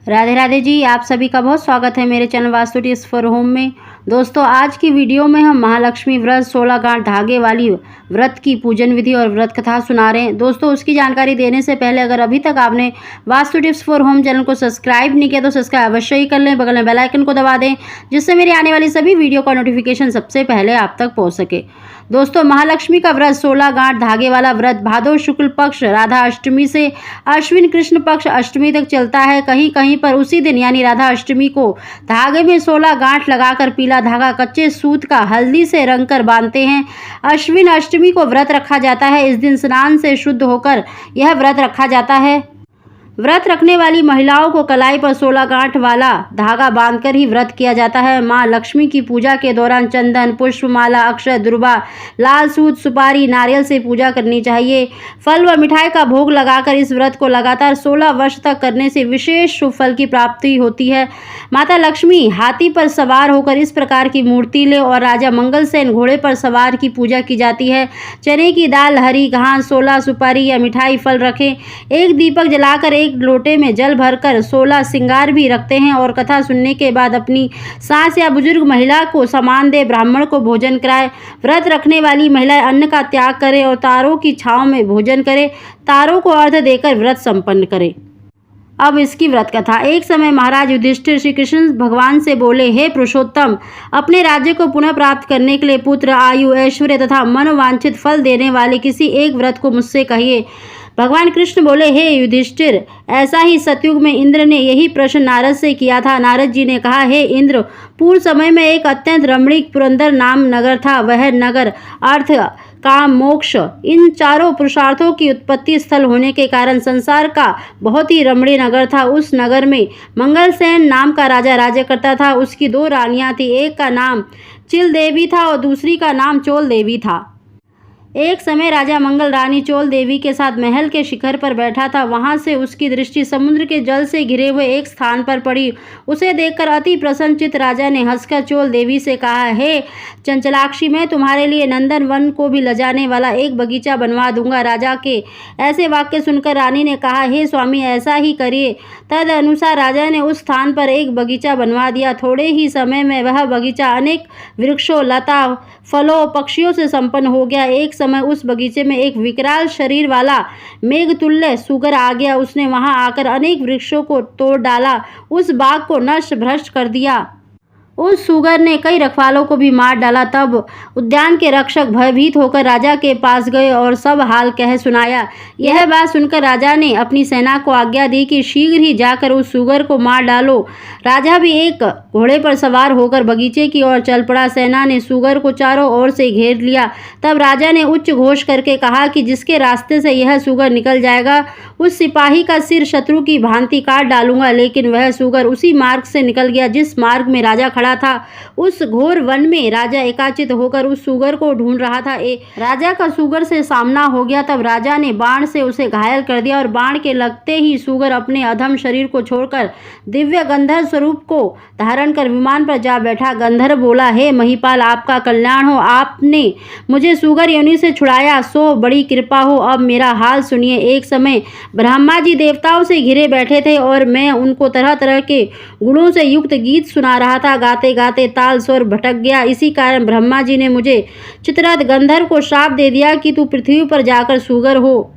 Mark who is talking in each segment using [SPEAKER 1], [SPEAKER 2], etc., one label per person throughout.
[SPEAKER 1] राधे राधे जी, आप सभी का बहुत स्वागत है मेरे channel vastu tips for home में। दोस्तों, आज की वीडियो में हम महालक्ष्मी व्रत 16 गांठ धागे वाली व्रत की पूजन विधि और व्रत कथा सुना रहे हैं। दोस्तों, उसकी जानकारी देने से पहले अगर अभी तक आपने vastu tips for home channel को सब्सक्राइब नहीं किया तो सब्सक्राइब अवश्य ही कर लें, बगल में बेल आइकन को दबा दें जिससे मेरी आने वाली सभी वीडियो का नोटिफिकेशन सबसे पहले आप तक पहुँच सके। दोस्तों, महालक्ष्मी का व्रत 16 गांठ धागे वाला व्रत भादो शुक्ल पक्ष राधा अष्टमी से अश्विन कृष्ण पक्ष अष्टमी तक चलता है। कहीं कहीं पर उसी दिन यानी राधा अष्टमी को धागे में 16 गांठ लगाकर पीला धागा कच्चे सूत का हल्दी से रंग कर बांधते हैं। अश्विन अष्टमी को व्रत रखा जाता है। इस दिन स्नान से शुद्ध होकर यह व्रत रखा जाता है। व्रत रखने वाली महिलाओं को कलाई पर 16 गांठ वाला धागा बांधकर ही व्रत किया जाता है। मां लक्ष्मी की पूजा के दौरान चंदन, पुष्पमाला, अक्षत, दुर्वा, लाल सूत, सुपारी, नारियल से पूजा करनी चाहिए। फल व मिठाई का भोग लगाकर इस व्रत को लगातार 16 वर्ष तक करने से विशेष शुभ फल की प्राप्ति होती है। माता लक्ष्मी हाथी पर सवार होकर इस प्रकार की मूर्ति ले और राजा मंगलसेन घोड़े पर सवार की पूजा की जाती है। चने की दाल, हरी घास, 16 सुपारी या मिठाई फल रखें। एक दीपक जलाकर एक लोटे में जल भरकर 16 श्रृंगार भी रखते हैं और कथा सुनने के बाद अपनी सास या बुजुर्ग महिला को सामान दे ब्राह्मण को भोजन कराए। व्रत रखने वाली महिलाएं अन्न का त्याग करें और तारों की छांव में भोजन करें। तारों को अर्घ्य देकर व्रत संपन्न करें। अब इसकी व्रत कथा। एक समय महाराज युधिष्ठिर श्री कृष्ण भगवान से बोले, हे पुरुषोत्तम, अपने राज्य को पुनः प्राप्त करने के लिए पुत्र, आयु, ऐश्वर्य तथा मनोवांछित फल देने वाले किसी एक व्रत को मुझसे कहिए। भगवान कृष्ण बोले, हे युधिष्ठिर, ऐसा ही सतयुग में इंद्र ने यही प्रश्न नारद से किया था। नारद जी ने कहा, हे इंद्र, पूर्व समय में एक अत्यंत रमणीक पुरंदर नाम नगर था। वह नगर अर्थ, काम, मोक्ष इन चारों पुरुषार्थों की उत्पत्ति स्थल होने के कारण संसार का बहुत ही रमणीय नगर था। उस नगर में मंगलसेन नाम का राजा राज्य करता था। उसकी 2 रानियां थी। एक का नाम चिल देवी था और दूसरी का नाम चोल देवी था। एक समय राजा मंगल रानी चोल देवी के साथ महल के शिखर पर बैठा था। वहां से उसकी दृष्टि समुद्र के जल से घिरे हुए एक स्थान पर पड़ी। उसे देखकर अति प्रसन्नचित्त राजा ने हंसकर चोल देवी से कहा, हे चंचलाक्षी, मैं तुम्हारे लिए नंदन वन को भी लजाने वाला एक बगीचा बनवा दूंगा। राजा के ऐसे वाक्य सुनकर रानी ने कहा, हे स्वामी, ऐसा ही करिए। तद अनुसार राजा ने उस स्थान पर एक बगीचा बनवा दिया। थोड़े ही समय में वह बगीचा अनेक वृक्षों, लता, फलों, पक्षियों से संपन्न हो गया। एक समय उस बगीचे में एक विकराल शरीर वाला मेघतुल्य सुगर आ गया। उसने वहां आकर अनेक वृक्षों को तोड़ डाला, उस बाग को नष्ट भ्रष्ट कर दिया। उस सुगर ने कई रखवालों को भी मार डाला। तब उद्यान के रक्षक भयभीत होकर राजा के पास गए और सब हाल कह सुनाया। यह बात सुनकर राजा ने अपनी सेना को आज्ञा दी कि शीघ्र ही जाकर उस सुगर को मार डालो। राजा भी एक घोड़े पर सवार होकर बगीचे की ओर चल पड़ा। सेना ने सुगर को चारों ओर से घेर लिया। तब राजा ने उच्च घोष करके कहा कि जिसके रास्ते से यह सुगर निकल जाएगा, उस सिपाही का सिर शत्रु की भांति काट डालूंगा। लेकिन वह सुगर उसी मार्ग से निकल गया जिस मार्ग में राजा खड़ा था। उस घोर वन में राजा एकाचित होकर उस सुगर को ढूंढ रहा था। राजा का सुगर से सामना हो गया। तब राजा ने बाण से उसे घायल कर दिया और बाण के लगते ही सुगर अपने अधम शरीर को छोड़कर दिव्य गंधर्व स्वरूप को धारण कर विमान पर जा बैठा। गंधर्व बोला, हे महिपाल, आपका कल्याण हो। आपने मुझे सुगर योनि से छुड़ाया, सो बड़ी कृपा हो। अब मेरा हाल सुनिए। एक समय ब्रह्मा जी देवताओं से घिरे बैठे थे और मैं उनको तरह तरह के गुणों से युक्त गीत सुना रहा था। गाते गाते ताल स्वर भटक गया। इसी कारण ब्रह्मा जी ने मुझे चित्ररथ गंधर्व को श्राप दे दिया कि तू पृथ्वी पर जाकर सुगर हो।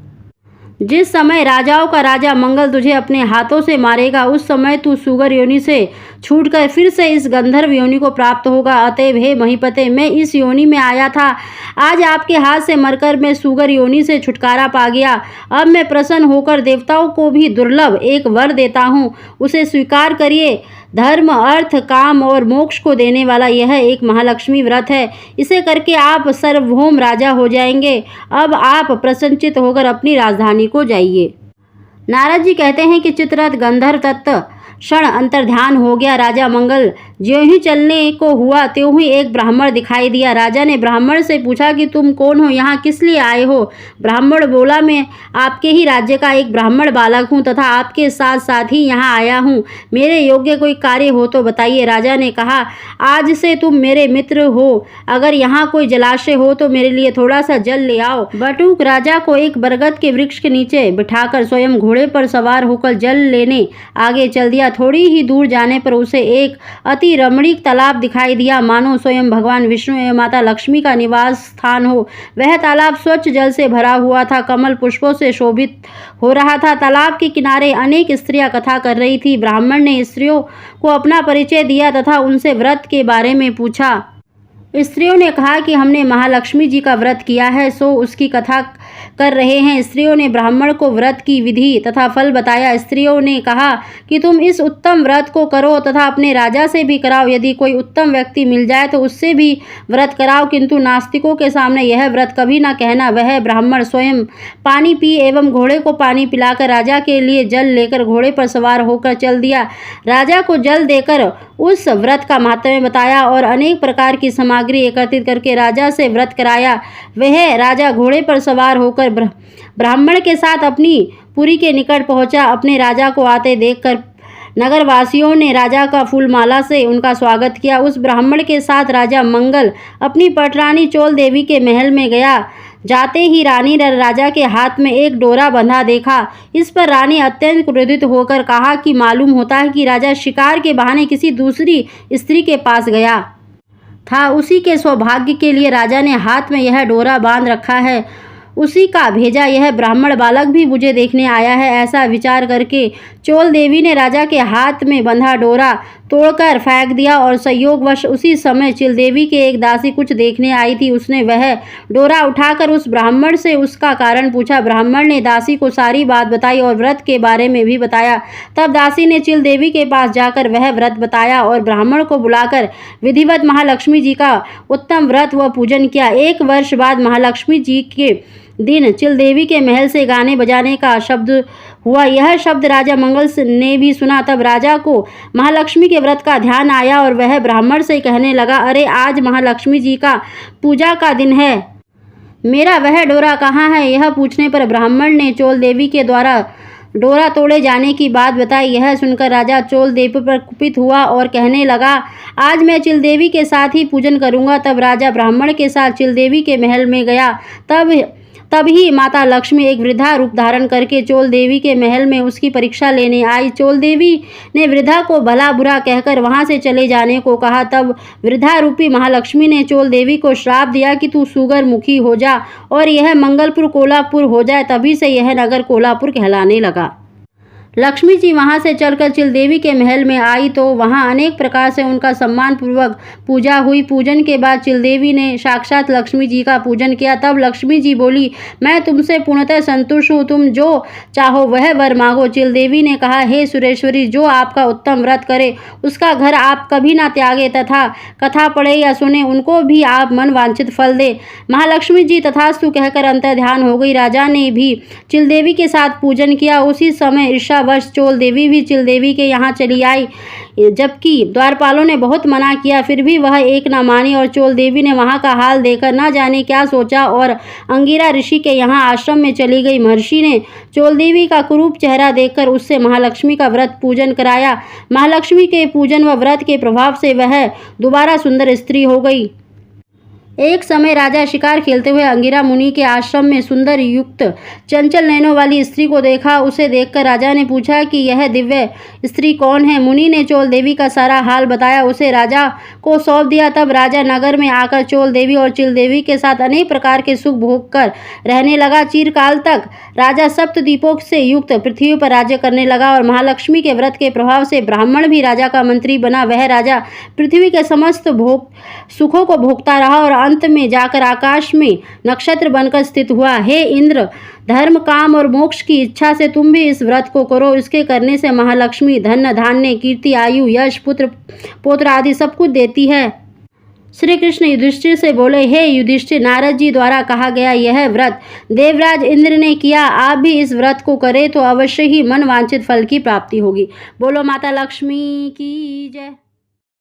[SPEAKER 1] जिस समय राजाओं का राजा मंगल तुझे अपने हाथों से मारेगा, उस समय तू सुगर योनि से छूटकर फिर से इस गंधर्व योनि को प्राप्त होगा। अतएव हे महीपते, मैं इस योनि में आया था। आज आपके हाथ से मरकर मैं सुगर योनि से छुटकारा पा गया। अब मैं प्रसन्न होकर देवताओं को भी दुर्लभ एक वर देता हूँ, उसे स्वीकार करिए। धर्म, अर्थ, काम और मोक्ष को देने वाला यह एक महालक्ष्मी व्रत है। इसे करके आप सार्वभौम राजा हो जाएंगे। अब आप प्रसन्नचित्त होकर अपनी राजधानी को जाइए। नारद जी कहते हैं कि चित्ररथ गंधर्व तत्व क्षण अंतर्ध्यान हो गया। राजा मंगल ज्यों ही चलने को हुआ त्यों ही एक ब्राह्मण दिखाई दिया। राजा ने ब्राह्मण से पूछा कि तुम कौन हो, यहाँ किस लिए आए हो? ब्राह्मण बोला, मैं आपके ही राज्य का एक ब्राह्मण बालक हूँ तथा आपके साथ साथ ही यहाँ आया हूँ। मेरे योग्य कोई कार्य हो तो बताइए। राजा ने कहा, आज से तुम मेरे मित्र हो। अगर यहाँ कोई जलाशय हो तो मेरे लिए थोड़ा सा जल ले आओ। बटुक राजा को एक बरगद के वृक्ष के नीचे बिठाकर स्वयं घोड़े पर सवार होकर जल लेने आगे चल दिया। दिया। थोड़ी ही दूर जाने पर उसे एक अति रमणीक तालाब दिखाई दिया, मानो स्वयं भगवान विष्णु एवं माता लक्ष्मी का निवास स्थान हो। वह तालाब स्वच्छ जल से भरा हुआ था, कमल पुष्पों से शोभित हो रहा था। तालाब के किनारे अनेक स्त्रियां कथा कर रही थी। ब्राह्मण ने स्त्रियों को अपना परिचय दिया तथा उनसे व्रत के बारे में पूछा। स्त्रियों ने कहा कि हमने महालक्ष्मी जी का व्रत किया है, सो उसकी कथा कर रहे हैं। स्त्रियों ने ब्राह्मण को व्रत की विधि तथा फल बताया। स्त्रियों ने कहा कि तुम इस उत्तम व्रत को करो तथा अपने राजा से भी कराओ। यदि कोई उत्तम व्यक्ति मिल जाए तो उससे भी व्रत कराओ, किंतु नास्तिकों के सामने यह व्रत कभी न कहना। वह ब्राह्मण स्वयं पानी पी एवं घोड़े को पानी पिलाकर राजा के लिए जल लेकर घोड़े पर सवार होकर चल दिया। राजा को जल देकर उस व्रत का महात्म्य बताया और अनेक प्रकार की सामग्री एकत्रित करके राजा से व्रत कराया। वह राजा घोड़े पर सवार होकर ब्राह्मण के साथ अपनी पुरी के निकट पहुंचा। अपने राजा को आते देखकर नगरवासियों ने राजा का फूलमाला से उनका स्वागत किया। उस ब्राह्मण के साथ राजा मंगल अपनी पटरानी चोल देवी के महल में गया। जाते ही रानी ने राजा के हाथ में एक डोरा बंधा देखा। इस पर रानी अत्यंत क्रोधित होकर कहा कि मालूम होता है कि राजा शिकार के बहाने किसी दूसरी स्त्री के पास गया था। उसी के सौभाग्य के लिए राजा ने हाथ में यह डोरा बांध रखा है। उसी का भेजा यह ब्राह्मण बालक भी मुझे देखने आया है। ऐसा विचार करके चोल देवी ने राजा के हाथ में बंधा डोरा तोड़कर फेंक दिया और संयोगवश उसी समय चिल देवी के एक दासी कुछ देखने आई थी। उसने वह डोरा उठाकर उस ब्राह्मण से उसका कारण पूछा। ब्राह्मण ने दासी को सारी बात बताई और व्रत के बारे में भी बताया। तब दासी ने चिल देवी के पास जाकर वह व्रत बताया और ब्राह्मण को बुलाकर विधिवत महालक्ष्मी जी का उत्तम व्रत व पूजन किया। 1 वर्ष बाद महालक्ष्मी जी के दिन चिल देवी के महल से गाने बजाने का शब्द हुआ। यह शब्द राजा मंगल ने भी सुना। तब राजा को महालक्ष्मी के व्रत का ध्यान आया और वह ब्राह्मण से कहने लगा, अरे आज महालक्ष्मी जी का पूजा का दिन है, मेरा वह डोरा कहाँ है? यह पूछने पर ब्राह्मण ने चोल देवी के द्वारा डोरा तोड़े जाने की बात बताई। यह सुनकर राजा चोल देवी पर कुपित हुआ और कहने लगा, आज मैं चिल देवी के साथ ही पूजन करूंगा। तब राजा ब्राह्मण के साथ चिल देवी के महल में गया। तभी माता लक्ष्मी एक वृद्धा रूप धारण करके चोल देवी के महल में उसकी परीक्षा लेने आई। चोल देवी ने वृद्धा को भला बुरा कहकर वहां से चले जाने को कहा। तब वृद्धा रूपी महालक्ष्मी ने चोल देवी को श्राप दिया कि तू सुगर मुखी हो जा और यह मंगलपुर कोल्हापुर हो जाए। तभी से यह नगर कोल्हापुर कहलाने लगा। लक्ष्मी जी वहां से चलकर चिल देवी के महल में आई तो वहां अनेक प्रकार से उनका सम्मान पूर्वक पूजा हुई। पूजन के बाद चिल देवी ने साक्षात लक्ष्मी जी का पूजन किया। तब लक्ष्मी जी बोली, मैं तुमसे पूर्णतः संतुष्ट हूँ, तुम जो चाहो वह वर मांगो। चिल देवी ने कहा, हे सुरेश्वरी, जो आपका उत्तम व्रत करे उसका घर आप कभी ना त्यागे तथा कथा पढ़े या सुने उनको भी आप मन वांछित फल दे। महालक्ष्मी जी तथास्तु कहकर अंतर्ध्यान हो गई। राजा ने भी चिल देवी के साथ पूजन किया। उसी समय ईर्षावश चोल देवी भी चिल देवी के यहाँ चली आई। जबकि द्वारपालों ने बहुत मना किया, फिर भी वह एक न मानी और चोल देवी ने वहाँ का हाल देखकर न जाने क्या सोचा और अंगिरा ऋषि के यहाँ आश्रम में चली गई। महर्षि ने चोल देवी का कुरूप चेहरा देखकर उससे महालक्ष्मी का व्रत पूजन कराया। महालक्ष्मी के पूजन व व्रत के प्रभाव से वह दोबारा सुंदर स्त्री हो गई। एक समय राजा शिकार खेलते हुए अंगिरा मुनि के आश्रम में सुंदर युक्त चंचल नैनों वाली स्त्री को देखा। उसे देखकर राजा ने पूछा कि यह दिव्य स्त्री कौन है? मुनि ने चोल देवी का सारा हाल बताया, उसे राजा को सौंप दिया। तब राजा नगर में आकर चोल देवी और चिल देवी के साथ अनेक प्रकार के सुख भोग कर रहने लगा। चिरकाल तक राजा सप्तद्वीपों से युक्त पृथ्वी पर राज्य करने लगा और महालक्ष्मी के व्रत के प्रभाव से ब्राह्मण भी राजा का मंत्री बना। वह राजा पृथ्वी के समस्त सुखों को भोगता रहा और अंत में जाकर आकाश में नक्षत्र बनकर स्थित हुआ। हे इंद्र, धर्म, काम और मोक्ष की इच्छा से तुम भी इस व्रत को करो। इसके करने से महालक्ष्मी धन धान्य, कीर्ति, आयु, यश, पुत्र पौत्र आदि सब कुछ देती है। श्री कृष्ण युधिष्ठिर से बोले, हे युधिष्ठिर, नारद जी द्वारा कहा गया यह व्रत देवराज इंद्र ने किया। आप भी इस व्रत को करें तो अवश्य ही मन वांछित फल की प्राप्ति होगी। बोलो माता लक्ष्मी की जय।